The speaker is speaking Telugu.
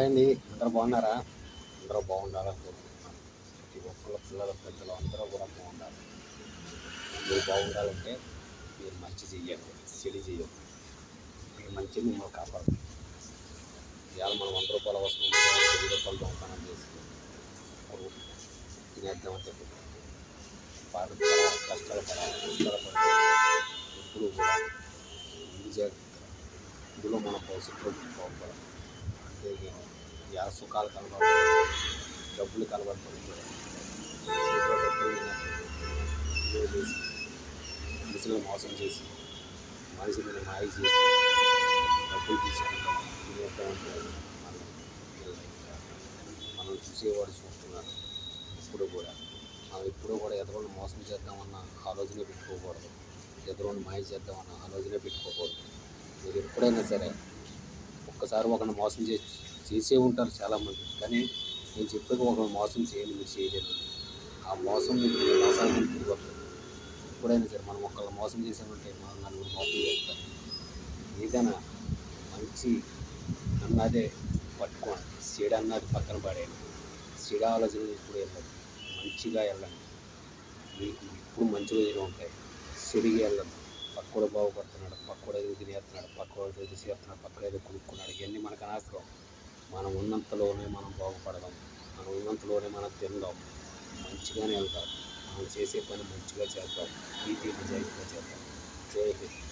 అండి. అందరూ బాగున్నారా? అందరూ బాగుండాలని కోరుకుంటున్నాను. ప్రతి ఒక్కళ్ళు పిల్లలు పెద్దలు అందరూ కూడా బాగుండాలి. మీరు బాగుండాలంటే మీరు మంచి చెయ్యండి, చెడు చెయ్యొద్దు. మీ మంచి మిమ్మల్ని కాపాడు. ఇవాళ మనం రూ. 100 వస్తుంది, రూ. 10 దొంగతనం చేసి తినేద్దామని చెప్పి బాధ కష్టాలు పడాలి. కష్టాలు పడితే ఎప్పుడు కూడా ముందు జాగ్రత్త. ఇందులో మన భవిష్యత్తులో బాగుపడాలి. అంతేగాని ఇవాళ సుఖాలు కనబడదు, డబ్బులు కనబడతాయి, చేతిలో డబ్బులు చేసి మనుషులను మోసం చేసి మనిషిని మాయ చేసి డబ్బులు తీసుకుంటాం తినేద్దామంటే మనం చూసేవాడు చూస్తున్నాడు. ఇప్పుడు కూడా ఎదురుని మోసం చేద్దామన్న ఆలోచనే పెట్టుకోకూడదు. ఎదురుని మాయ చేద్దామన్న ఆలోచనే పెట్టుకోకూడదు. మీరు ఎప్పుడైనా సరే ఒక్కసారి ఒకరిని మోసం చేసే ఉంటారు చాలామంది, కానీ నేను చెప్పేది ఒకరిని మోసం చేయాలి, మీరు చేయలేరు. ఆ మోసం మీకు మోసానికి తిరిగి వస్తుంది. ఎప్పుడైనా సరే మనం ఒకళ్ళు మోసం చేసామంటే మనం నలుగురు మోసం చేస్తారు. ఏదైనా మంచి అన్నదే పట్టుకోండి, చెడు అన్నది పక్కన పడేయండి. చెడు ఆలోచనలు ఇప్పుడు వెళ్ళదు, మంచిగా వెళ్ళండి. మీకు ఇప్పుడు మంచి రోజులు ఉంటాయి. చెడుగా వెళ్ళదు. పక్కడు బాగుపడుతున్నాడు, పక్కడు ఏదో తినేస్తున్నాడు, పక్కడు ఏదో చేస్తున్నాడు, పక్కడు ఏదో కొనుక్కున్నాడు, ఇవన్నీ మనకు అనవసరం. మనం ఉన్నంతలోనే మనం బాగుపడదాం, మనం ఉన్నంతలోనే మనం తిందాం, మంచిగానే వెళ్తాం. మనం చేసే పని మంచిగా చేద్దాం, నీతి నిజాయితీగా చేద్దాం. జై హింద్.